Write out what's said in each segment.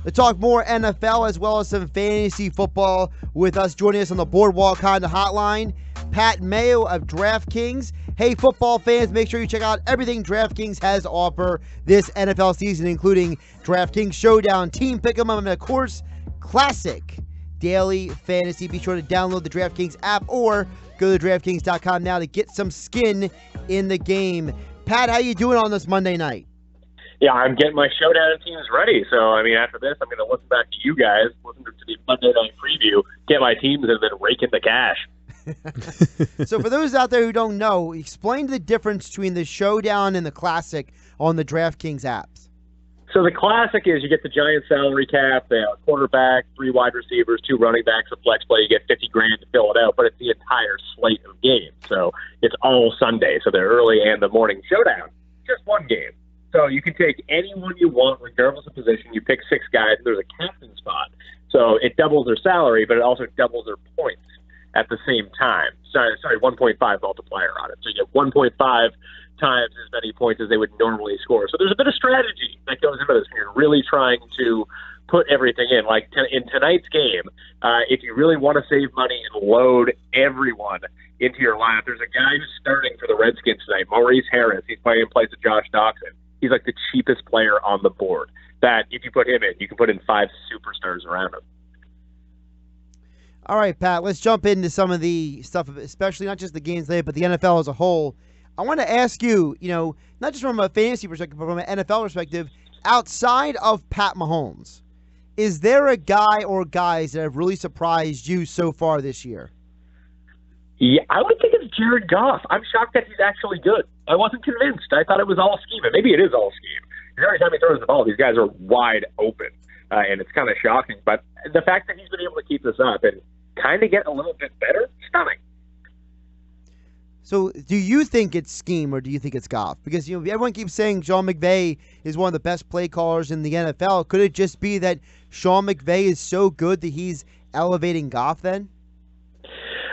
to talk more NFL as well as some fantasy football with us. Joining us on the Boardwalk Honda Hotline, Pat Mayo of DraftKings. Hey, football fans, make sure you check out everything DraftKings has to offer this NFL season, including DraftKings Showdown, Team Pick'em, and of course, Classic Daily Fantasy. Be sure to download the DraftKings app or go to DraftKings.com now to get some skin in the game. Pat, how you doing on this Monday night? Yeah, I'm getting my Showdown teams ready. So, I mean, after this, I'm going to listen back to you guys, listen to the Monday night preview, get my teams, and then rake in the cash. So for those out there who don't know, explain the difference between the Showdown and the Classic on the DraftKings apps. So the Classic is you get the giant salary cap, they have a quarterback, 3 wide receivers, 2 running backs, a flex play. You get $50,000 to fill it out, but it's the entire slate of games. So it's all Sunday. So the early and the morning Showdown, just one game. So you can take anyone you want, regardless of position. You pick 6 guys, and there's a captain spot. So it doubles their salary, but it also doubles their points at the same time. Sorry, 1.5 multiplier on it. So you get 1.5 times as many points as they would normally score. So there's a bit of strategy that goes into this. You're really trying to put everything in. Like in tonight's game, if you really want to save money and load everyone into your lineup, there's a guy who's starting for the Redskins tonight, Maurice Harris. He's playing in place of Josh Doxson. He's like the cheapest player on the board. That if you put him in, you can put in 5 superstars around him. All right, Pat, let's jump into some of the stuff, especially not just the games today, but the NFL as a whole. I want to ask you, not just from a fantasy perspective, but from an NFL perspective, outside of Pat Mahomes, is there a guy or guys that have really surprised you so far this year? Yeah, I would think it's Jared Goff. I'm shocked that he's actually good. I wasn't convinced. I thought it was all scheme, and maybe it is all scheme. Every time he throws the ball, these guys are wide open, and it's kind of shocking. But the fact that he's been able to keep this up and kind of get a little bit better, stunning. So do you think it's scheme or do you think it's Goff? Because everyone keeps saying Sean McVay is one of the best play callers in the NFL. Could it just be that Sean McVay is so good that he's elevating Goff then?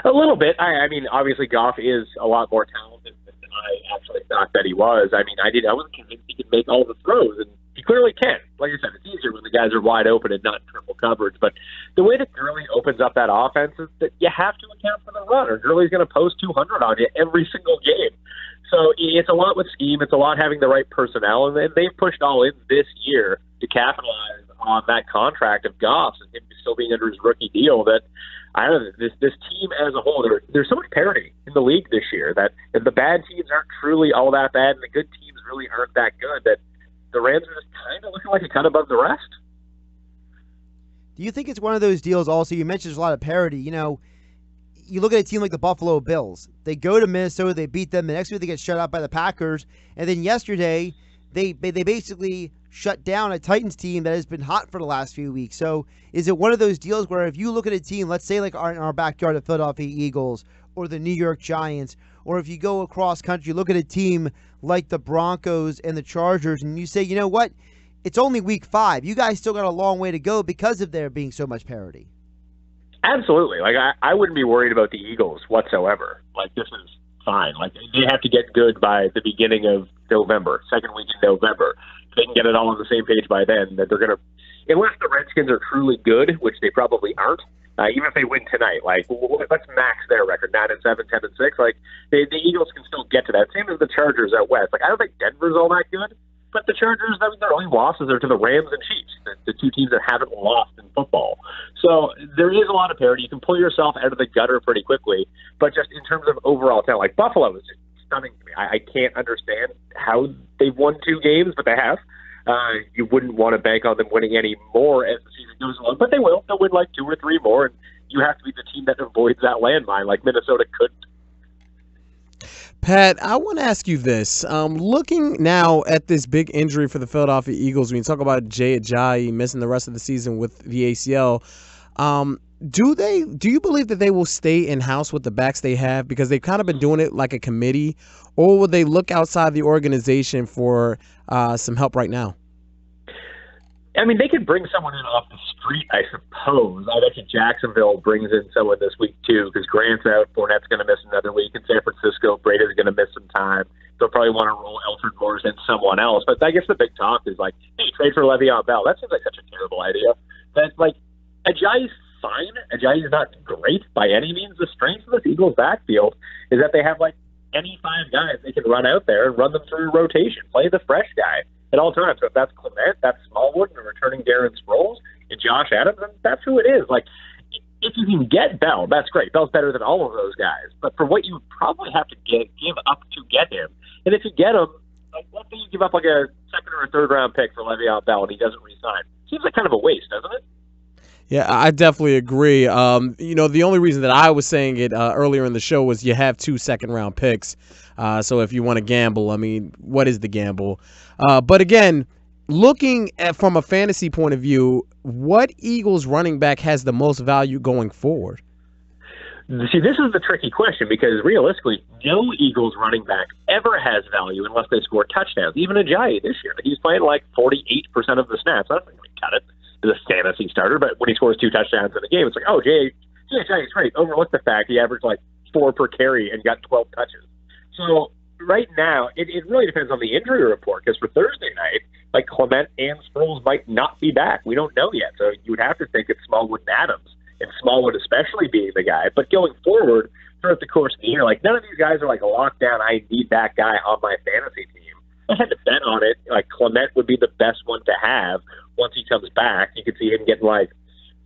A little bit. I mean, obviously Goff is a lot more talented than I actually thought that he was. I mean, I wasn't convinced he could make all the throws, and he clearly can. Like I said, it's easier when the guys are wide open and not in triple coverage. But the way that Gurley opens up that offense is that you have to account for the run, or Gurley's going to post 200 on you every single game. So it's a lot with scheme. It's a lot having the right personnel, and they've pushed all in this year to capitalize on that contract of Goff's and him still being under his rookie deal. That I don't know, this team as a whole, there's so much parity in the league this year that if the bad teams aren't truly all that bad and the good teams really aren't that good, that the Rams are just kind of looking like a cut above the rest. Do you think it's one of those deals also? You mentioned there's a lot of parity. You look at a team like the Buffalo Bills. They go to Minnesota, they beat them. The next week they get shut out by the Packers. And then yesterday they basically shut down a Titans team that has been hot for the last few weeks. So is it one of those deals where if you look at a team, let's say like in our backyard, the Philadelphia Eagles or the New York Giants, or if you go across country, look at a team like the Broncos and the Chargers, and you say, you know what, it's only week 5. You guys still got a long way to go because of there being so much parity. Absolutely. Like, I wouldn't be worried about the Eagles whatsoever. Like, this is fine. Like, they have to get good by the beginning of November, second week in November. If they can get it all on the same page by then, that they're going to, unless the Redskins are truly good, which they probably aren't, even if they win tonight, like, let's max their record, 9-7, 10-6. Like, the Eagles can still get to that. Same as the Chargers out west. Like, I don't think Denver's all that good, but the Chargers, I mean, their only losses are to the Rams and Chiefs, the 2 teams that haven't lost in football. So there is a lot of parity. You can pull yourself out of the gutter pretty quickly, but just in terms of overall talent, like Buffalo is just stunning to me. I can't understand how they've won 2 games, but they have. You wouldn't want to bank on them winning any more as the season goes along, but they will. They'll win like 2 or 3 more, and you have to be the team that avoids that landmine like Minnesota couldn't. Pat, I want to ask you this. Looking now at this big injury for the Philadelphia Eagles, when you talk about Jay Ajayi missing the rest of the season with the ACL, do you believe that they will stay in-house with the backs they have because they've kind of been doing it like a committee, or will they look outside the organization for some help right now? I mean, they could bring someone in off the street, I suppose. I bet you Jacksonville brings in someone this week, too, because Grant's out, Fournette's going to miss another week. In San Francisco, Brady's going to miss some time. They'll probably want to roll Alfred Morris and someone else. But I guess the big talk is like, hey, trade for Le'Veon Bell. That seems like such a terrible idea. That's like, Ajayi's fine. Ajayi's not great by any means. The strength of this Eagles backfield is that they have like any 5 guys they can run out there and run them through rotation. Play the fresh guy at all times. So if that's Clement, that's Smallwood, and returning Darren Sproles, and Josh Adams, then that's who it is. Like, if you can get Bell, that's great. Bell's better than all of those guys. But for what you probably have to give up to get him, and if you get him, like, let's say you give up like a second or a third round pick for Le'Veon Bell and he doesn't re-sign. Seems like kind of a waste, doesn't it? Yeah, I definitely agree. The only reason that I was saying it earlier in the show was you have 2 second-round picks. So if you want to gamble, I mean, what is the gamble? But again, looking at from a fantasy point of view, what Eagles running back has the most value going forward? See, this is the tricky question because realistically, no Eagles running back ever has value unless they score touchdowns. Even Ajayi this year, he's playing like 48% of the snaps. I don't think we cut it as a fantasy starter, but when he scores 2 touchdowns in a game, it's like, oh, Ajayi's great. Overlook the fact he averaged like 4 per carry and got 12 touches. So right now, it really depends on the injury report because for Thursday night, like Clement and Sproles might not be back. We don't know yet. So you would have to think it's Smallwood and Adams, and Smallwood especially being the guy. But going forward throughout the course of the year, like none of these guys are like a lockdown, I need that guy on my fantasy team. I had to bet on it. Like Clement would be the best one to have once he comes back. You could see him getting like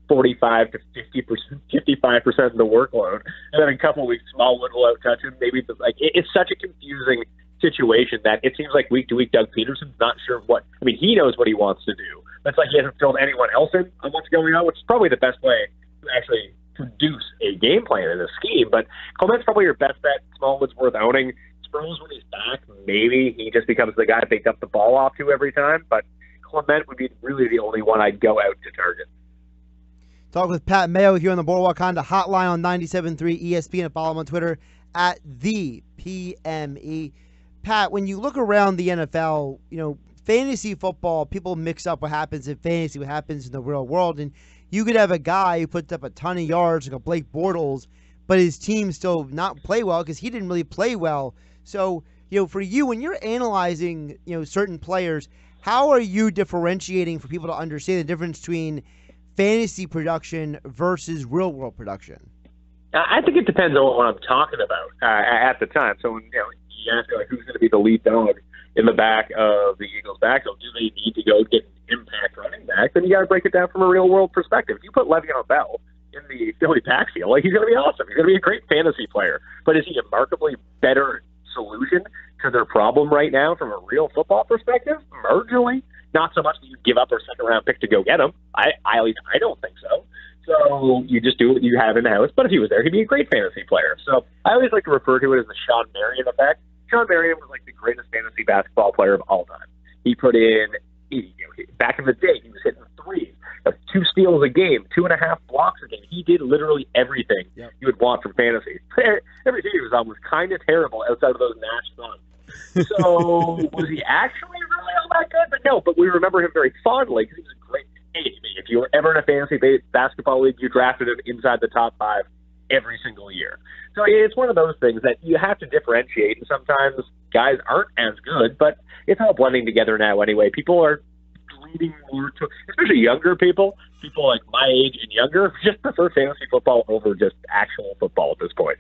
45 to 50%, 55% of the workload. And then in a couple of weeks, Smallwood will out-touch him. Maybe it's such a confusing situation that it seems like week to week Doug Peterson's not sure what. I mean, he knows what he wants to do. That's like he hasn't filled anyone else in on what's going on, which is probably the best way to actually produce a game plan in a scheme. But Clement's probably your best bet. Smallwood's worth owning. Sproles, when he's back, maybe he just becomes the guy they dump the ball off to every time. But Clement would be really the only one I'd go out to target. Talk with Pat Mayo here on the Boardwalk Honda hotline on 97.3 ESPN, and follow him on Twitter at the PME. Pat, when you look around the NFL, fantasy football, people mix up what happens in fantasy, what happens in the real world. And you could have a guy who puts up a ton of yards, like a Blake Bortles, but his team still not play well because he didn't really play well. So, for you, when you're analyzing, certain players, how are you differentiating for people to understand the difference between fantasy production versus real world production? I think it depends on what I'm talking about at the time. So, when, you ask like who's going to be the lead dog in the back of the Eagles' backfield, do they need to go get an impact running back? Then you got to break it down from a real world perspective. If you put Le'Veon Bell in the Philly backfield, like he's going to be awesome. He's going to be a great fantasy player. But is he a markedly better solution to their problem right now from a real football perspective? Marginally. Not so much that you give up a second-round pick to go get him. At least I don't think so. So you just do what you have in the house. But if he was there, he'd be a great fantasy player. So I always like to refer to it as the Sean Marion effect. Sean Marion was like the greatest fantasy basketball player of all time. He put in, back in the day, he was hitting threes, 2 steals a game, 2.5 blocks a game. He did literally everything you would want from fantasy. Every team he was on was kind of terrible outside of those Nash Suns. So was he actually really all that good? But no, but we remember him very fondly because he was a great. Hey, if you were ever in a fantasy basketball league, you drafted him inside the top 5 every single year. So it's one of those things that you have to differentiate, and sometimes guys aren't as good, but it's all blending together now anyway. People are leading more to, especially younger people like my age and younger, just prefer fantasy football over just actual football at this point.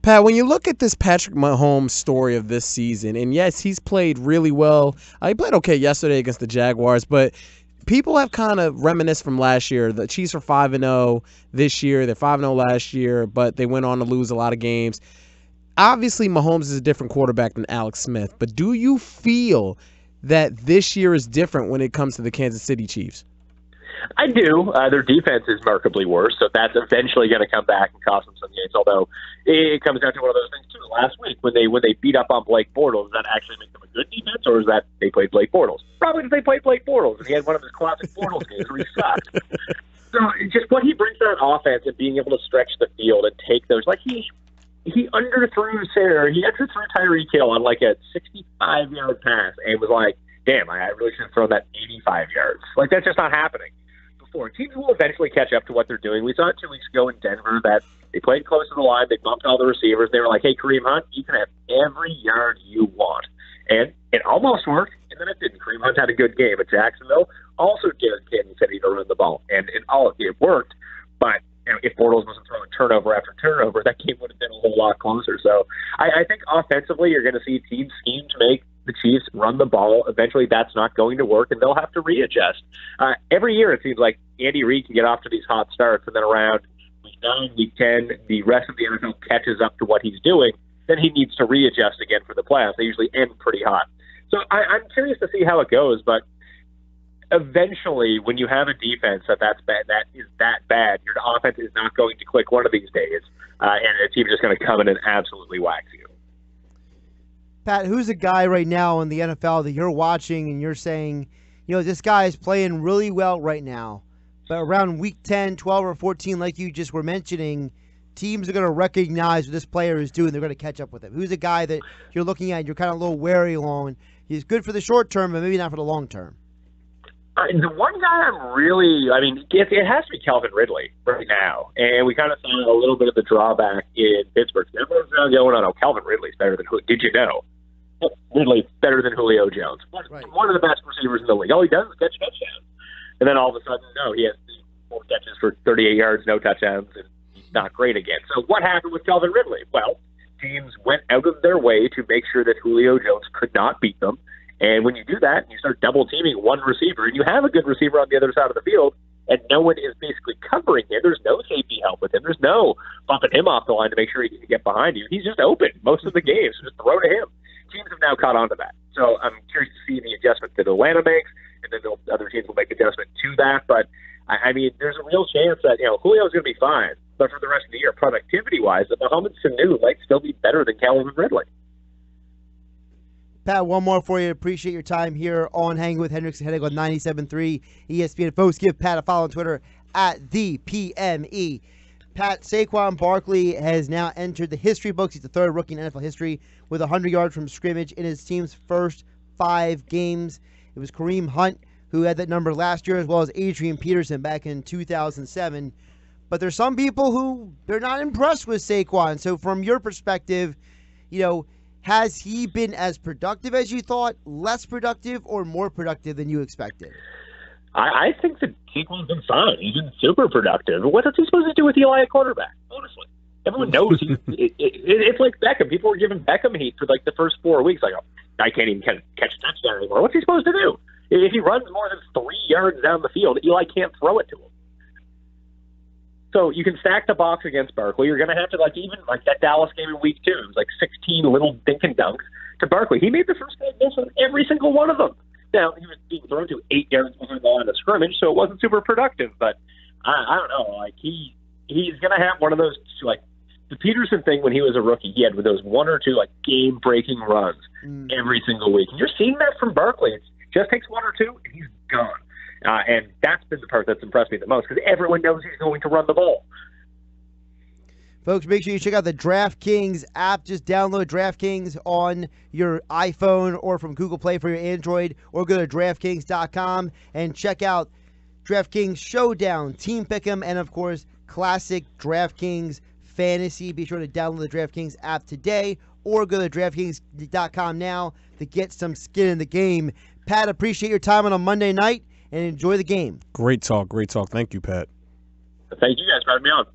Pat, when you look at this Patrick Mahomes story of this season, and yes, he's played really well. He played okay yesterday against the Jaguars, but people have kind of reminisced from last year. The Chiefs are 5-0 this year. They're 5-0 last year, but they went on to lose a lot of games. Obviously, Mahomes is a different quarterback than Alex Smith, but do you feel that this year is different when it comes to the Kansas City Chiefs? I do. Their defense is markedly worse, so that's eventually going to come back and cost them some games. Although it comes down to one of those things too. Last week, when they beat up on Blake Bortles, does that actually make them a good defense, or is that they played Blake Bortles? Probably because they played Blake Bortles, and he had one of his classic Bortles games where he sucked. So just what he brings to that offense and being able to stretch the field and take those, like he underthrew Tyreek Hill on like a 65-yard pass and was like, damn, I really should have thrown that 85 yards. Like, that's just not happening. Before teams will eventually catch up to what they're doing. We saw it 2 weeks ago in Denver that they played close to the line. They bumped all the receivers. They were like, hey, Kareem Hunt, you can have every yard you want. And it almost worked, and then it didn't. Kareem Hunt had a good game at Jacksonville. Also, Jared Goff said he'd run the ball, and it worked. But if Bortles wasn't throwing turnover after turnover, that game would have been a whole lot closer. So I think offensively you're going to see teams scheme to make the Chiefs run the ball. Eventually that's not going to work, and they'll have to readjust. Every year it seems like Andy Reid can get off to these hot starts, and then around week 9, week 10, the rest of the NFL catches up to what he's doing. Then he needs to readjust again for the playoffs. They usually end pretty hot. So I'm curious to see how it goes, but eventually, when you have a defense that is that bad, your offense is not going to click one of these days, and a team is just going to come in and absolutely wax you. Pat, who's a guy right now in the NFL that you're watching and you're saying, this guy is playing really well right now, but around week 10, 12, or 14, like you just were mentioning, teams are going to recognize what this player is doing. They're going to catch up with him. Who's a guy that you're looking at, you're kind of a little wary on? He's good for the short term, but maybe not for the long term. The one guy it has to be Calvin Ridley right now. And we kind of saw a little bit of the drawback in Pittsburgh. Everyone's now going, oh, Calvin Ridley's better than Did you know? Ridley's better than Julio Jones. Right. One of the best receivers in the league. All he does is catch touchdowns. And then all of a sudden, no, he has 4 catches for 38 yards, no touchdowns, and he's not great again. So what happened with Calvin Ridley? Well, teams went out of their way to make sure that Julio Jones could not beat them. And when you do that, and you start double-teaming one receiver, and you have a good receiver on the other side of the field, and no one is basically covering him, there's no safety help with him, there's no bumping him off the line to make sure he can get behind you. He's just open most of the games, so just throw to him. Teams have now caught on to that. So I'm curious to see the adjustment that Atlanta makes, and then other teams will make adjustment to that. But, there's a real chance that, Julio's going to be fine, but for the rest of the year, productivity-wise, that Mahomes Sanu might still be better than Calvin Ridley. Pat, one more for you. Appreciate your time here on Hanging with Hendricks and Hennig on 97.3 ESPN. Folks, give Pat a follow on Twitter at @ThePME. Pat, Saquon Barkley has now entered the history books. He's the third rookie in NFL history with 100 yards from scrimmage in his team's first 5 games. It was Kareem Hunt who had that number last year, as well as Adrian Peterson back in 2007. But there's some people who they're not impressed with Saquon. So from your perspective, has he been as productive as you thought, less productive, or more productive than you expected? I think that Saquon's been fine. He's been super productive. What's he supposed to do with Eli at quarterback? Honestly, everyone knows it's like Beckham. People were giving Beckham heat for like the first 4 weeks. Like, oh, I can't even catch a touchdown anymore. What's he supposed to do? If he runs more than 3 yards down the field, Eli can't throw it to him. So you can stack the box against Barkley. You're going to have to, even that Dallas game in week 2, it was like 16 little dink and dunks to Barkley. He made the first 5 misses on every single one of them. Now, he was being thrown to 8 yards behind the line of scrimmage, so it wasn't super productive. But I don't know. He's going to have one of those, the Peterson thing when he was a rookie. He had those 1 or 2, game-breaking runs every single week. And you're seeing that from Barkley. It just takes 1 or 2, and he's gone. And that's been the part that's impressed me the most because everyone knows he's going to run the ball. Folks, make sure you check out the DraftKings app. Just download DraftKings on your iPhone or from Google Play for your Android, or go to DraftKings.com and check out DraftKings Showdown, Team Pick'em, and, of course, Classic DraftKings Fantasy. Be sure to download the DraftKings app today or go to DraftKings.com now to get some skin in the game. Pat, appreciate your time on a Monday night and enjoy the game. Great talk. Thank you, Pat. Thank you guys for having me on.